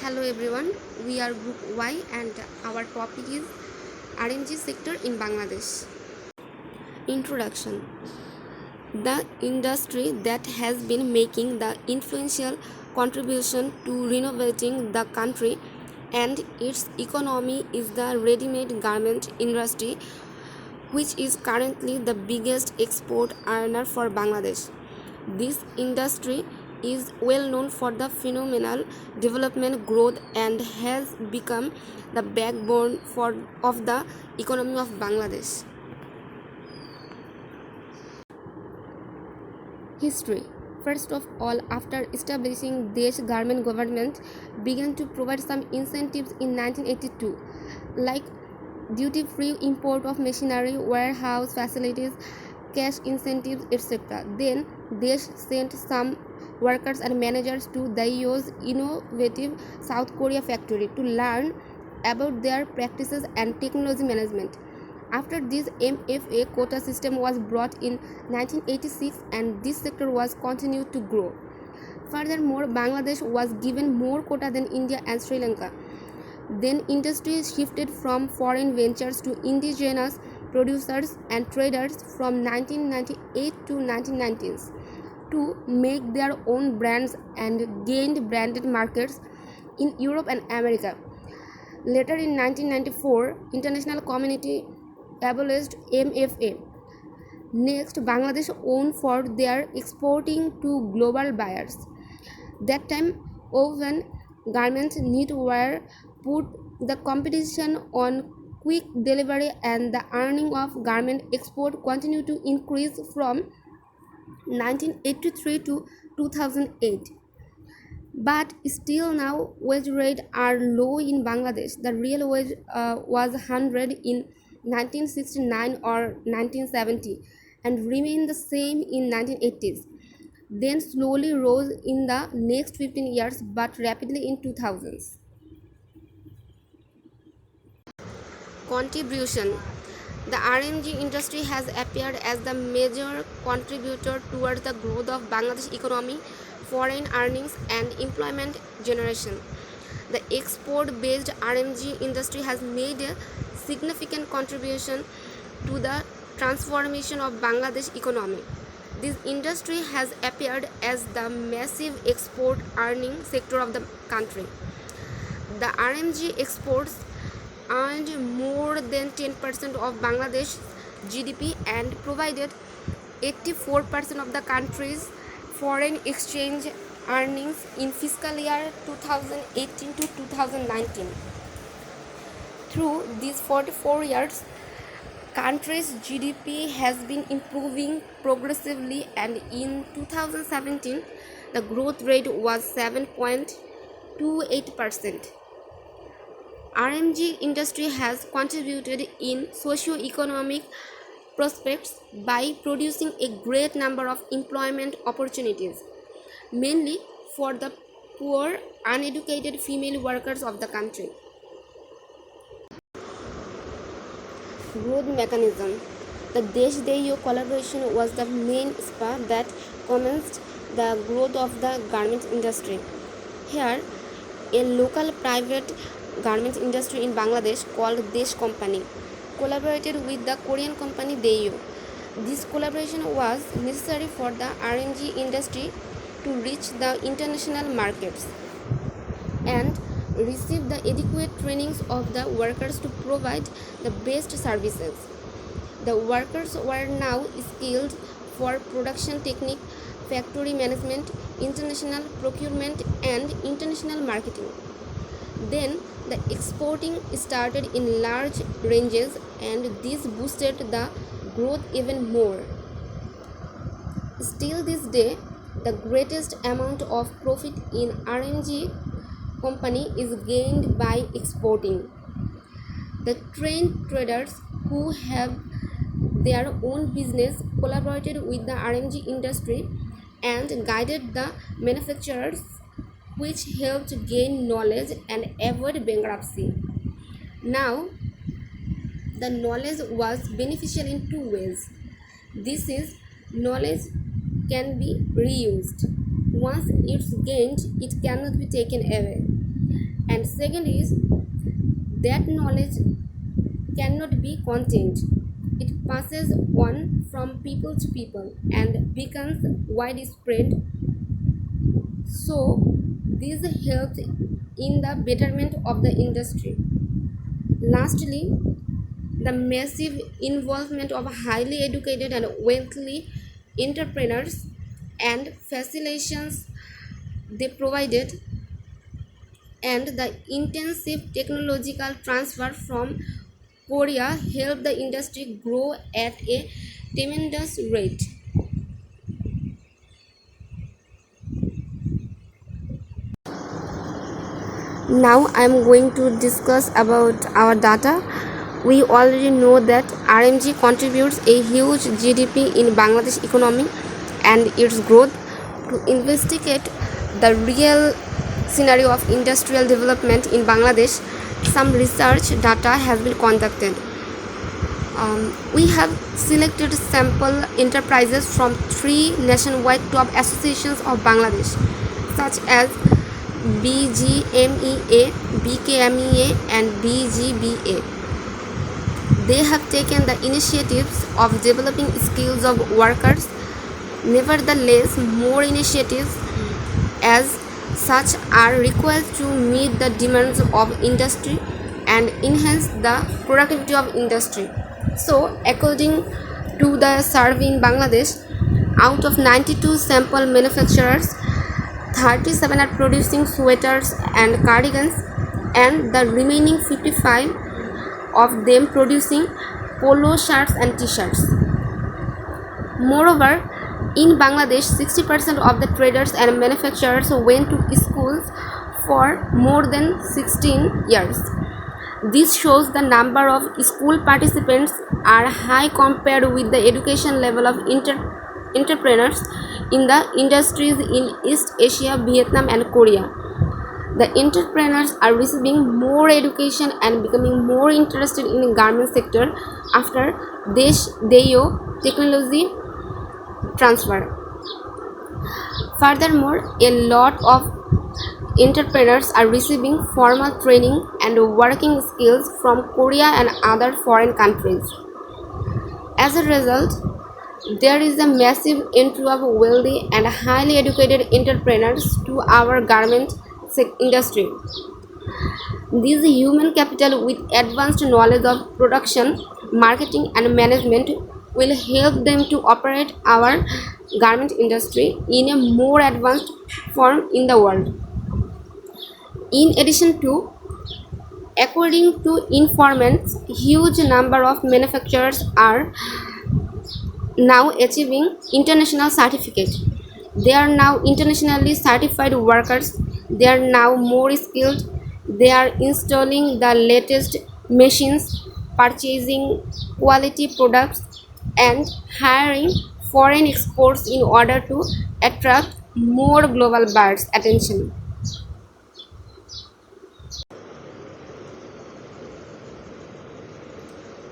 Hello everyone, we are Group Y and our topic is RMG sector in Bangladesh. Introduction. The industry that has been making the influential contribution to renovating the country and its economy is the ready-made garment industry, which is currently the biggest export earner for Bangladesh. This industry is well known for the phenomenal development growth and has become the backbone of the economy of Bangladesh. History. First of all, after establishing Desh garment government began to provide some incentives in 1982, like duty-free import of machinery, warehouse facilities, cash incentives, etc. Then Desh sent some workers and managers to Daewoo's innovative South Korea factory to learn about their practices and technology management. After this MFA quota system was brought in 1986 and this sector was continued to grow. Furthermore, Bangladesh was given more quota than India and Sri Lanka. Then industry shifted from foreign ventures to indigenous producers and traders from 1998 to 1990s to make their own brands and gained branded markets in Europe and America. Later in 1994, international community abolished MFA. Next, Bangladesh owned for their exporting to global buyers. That time, woven garments need were put the competition on quick delivery and the earning of garment export continued to increase from 1983 to 2008. But still now wage rates are low in Bangladesh. The real wage was 100 in 1969 or 1970 and remained the same in 1980s. Then slowly rose in the next 15 years but rapidly in 2000s. Contribution. The RMG industry has appeared as the major contributor towards the growth of Bangladesh economy, foreign earnings and employment generation. The export-based RMG industry has made a significant contribution to the transformation of Bangladesh economy. This industry has appeared as the massive export earning sector of the country. The RMG exports earned more than 10% of Bangladesh's GDP and provided 84% of the country's foreign exchange earnings in fiscal year 2018 to 2019. Through these 44 years, country's GDP has been improving progressively and in 2017 the growth rate was 7.28%. RMG industry has contributed in socio-economic prospects by producing a great number of employment opportunities, mainly for the poor, uneducated female workers of the country. Growth mechanism. The Desh-Daewoo collaboration was the main spur that commenced the growth of the garment industry. Here, a local private garment industry in Bangladesh called Desh Company collaborated with the Korean company Daewoo. This collaboration was necessary for the RMG industry to reach the international markets and receive the adequate trainings of the workers to provide the best services. The workers were now skilled for production technique, factory management, international procurement and international marketing. Then the exporting started in large ranges and this boosted the growth even more. Still this day, the greatest amount of profit in RMG company is gained by exporting. The trained traders who have their own business collaborated with the RMG industry and guided the manufacturers, which helped gain knowledge and avoid bankruptcy. Now, the knowledge was beneficial in two ways. This is, knowledge can be reused. Once it's gained, it cannot be taken away. And second is that knowledge cannot be contained. It passes on from people to people and becomes widespread. So, this helps in the betterment of the industry. Lastly, the massive involvement of highly educated and wealthy entrepreneurs and facilitations they provided, and the intensive technological transfer from Korea helped the industry grow at a tremendous rate. Now I am going to discuss about our data. We already know that RMG contributes a huge GDP in Bangladesh economy and its growth. To investigate the real scenario of industrial development in Bangladesh, some research data has been conducted. We have selected sample enterprises from three nationwide top associations of Bangladesh, such as BGMEA, BKMEA, and BGBA. They have taken the initiatives of developing skills of workers. Nevertheless, more initiatives as such are required to meet the demands of industry and enhance the productivity of industry. So, according to the survey in Bangladesh, out of 92 sample manufacturers, 37 are producing sweaters and cardigans, and the remaining 55 of them producing polo shirts and t-shirts. Moreover, in Bangladesh, 60% of the traders and manufacturers went to schools for more than 16 years. This shows the number of school participants are high compared with the education level of entrepreneurs in the industries in East Asia, Vietnam, and Korea. The entrepreneurs are receiving more education and becoming more interested in the garment sector after Deyo technology transfer. Furthermore, a lot of entrepreneurs are receiving formal training and working skills from Korea and other foreign countries. As a result, there is a massive inflow of wealthy and highly educated entrepreneurs to our garment industry. This human capital with advanced knowledge of production, marketing, and management will help them to operate our garment industry in a more advanced form in the world. In addition to, according to informants, huge number of manufacturers are now achieving international certificate. They are now internationally certified workers. They are now more skilled. They are installing the latest machines, purchasing quality products, and hiring foreign exports in order to attract more global buyers' attention.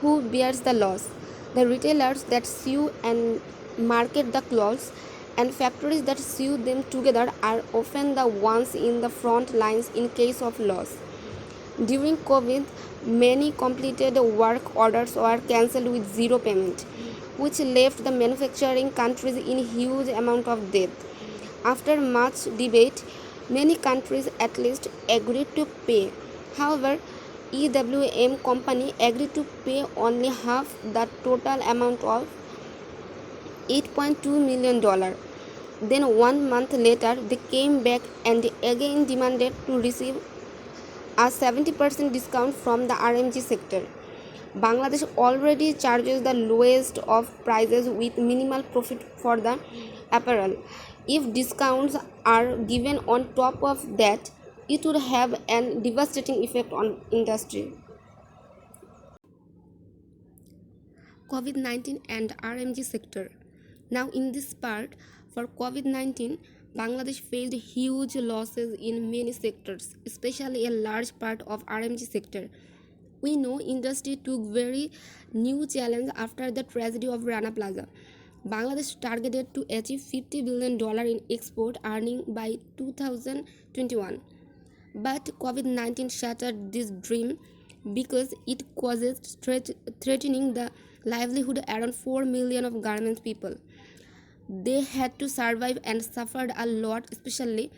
Who bears the loss? The retailers that sew and market the clothes and factories that sew them together are often the ones in the front lines in case of loss. During COVID, many completed work orders were cancelled with zero payment, which left the manufacturing countries in huge amount of debt. After much debate, many countries at least agreed to pay. However, EWM company agreed to pay only half the total amount of $8.2 million. Then 1 month later, they came back and again demanded to receive a 70% discount from the RMG sector. Bangladesh already charges the lowest of prices with minimal profit for the apparel. If discounts are given on top of that, it would have an devastating effect on industry. COVID-19 and RMG sector. Now in this part, for COVID-19, Bangladesh faced huge losses in many sectors, especially a large part of RMG sector. We know industry took very new challenge after the tragedy of Rana Plaza. Bangladesh targeted to achieve $50 billion in export earning by 2021. But COVID-19 shattered this dream because it causes threatening the livelihood around 4 million of garment people. They had to survive and suffered a lot, especially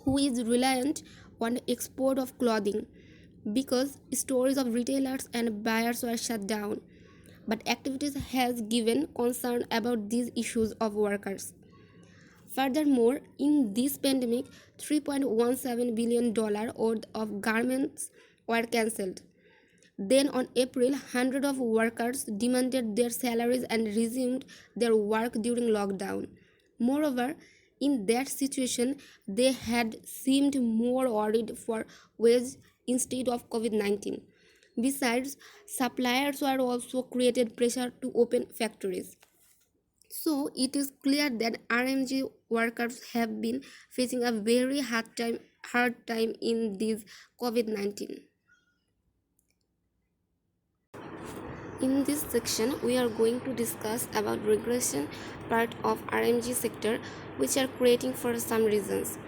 who is reliant on export of clothing, because stores of retailers and buyers were shut down. But activities has given concern about these issues of workers. Furthermore, in this pandemic, $3.17 billion worth of garments were cancelled. Then on April, hundreds of workers demanded their salaries and resumed their work during lockdown. Moreover, in that situation, they had seemed more worried for wage instead of COVID-19. Besides, suppliers were also created pressure to open factories. So it is clear that RMG workers have been facing a very hard time in this COVID-19. In this section, we are going to discuss about regression part of RMG sector, which are creating for some reasons.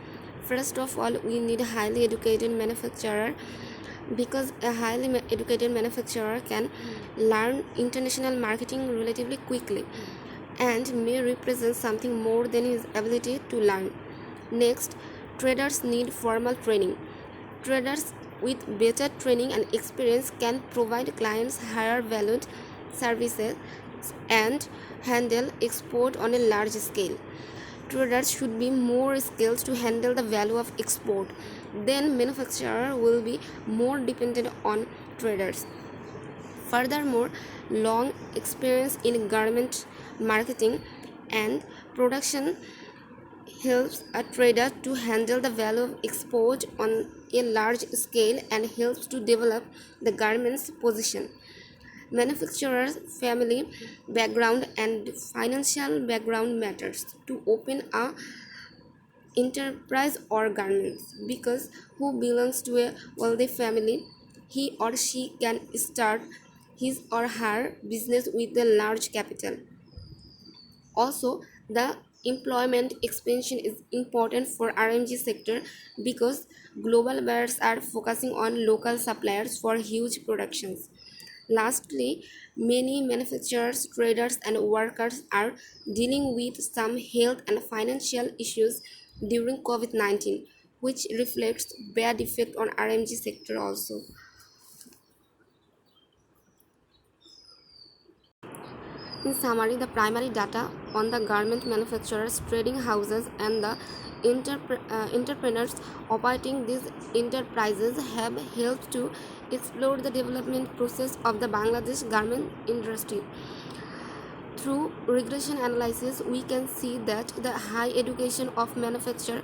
First of all, we need a highly educated manufacturer, because a highly educated manufacturer can learn international marketing relatively quickly and may represent something more than his ability to learn. Next, traders need formal training. Traders with better training and experience can provide clients higher valued services and handle export on a large scale. Traders should be more skilled to handle the value of export. Then manufacturer will be more dependent on traders. Furthermore, long experience in garment marketing and production helps a trader to handle the value of export on a large scale and helps to develop the garment's position. Manufacturer's family background and financial background matters to open a enterprise or garments, because who belongs to a wealthy family, he or she can start his or her business with a large capital. Also, the employment expansion is important for RMG sector because global buyers are focusing on local suppliers for huge productions. Lastly, many manufacturers, traders, and workers are dealing with some health and financial issues during COVID-19, which reflects bad effect on RMG sector also. In summary, the primary data on the garment manufacturers, trading houses, and the entrepreneurs operating these enterprises have helped to explore the development process of the Bangladesh garment industry. Through regression analysis, we can see that the high education of manufacture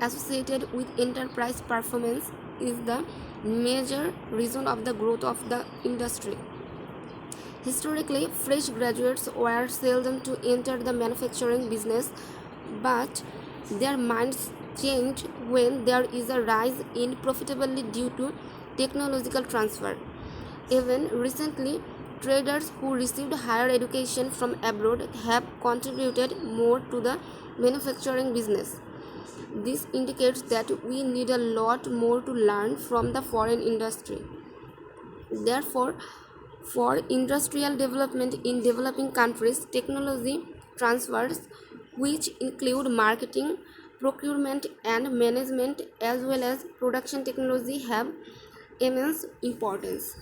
associated with enterprise performance is the major reason of the growth of the industry. Historically, fresh graduates were seldom to enter the manufacturing business, but their minds change when there is a rise in profitability due to technological transfer. Even recently, traders who received higher education from abroad have contributed more to the manufacturing business. This indicates that we need a lot more to learn from the foreign industry. Therefore, for industrial development in developing countries, technology transfers, which include marketing, procurement, and management, as well as production technology, have immense importance.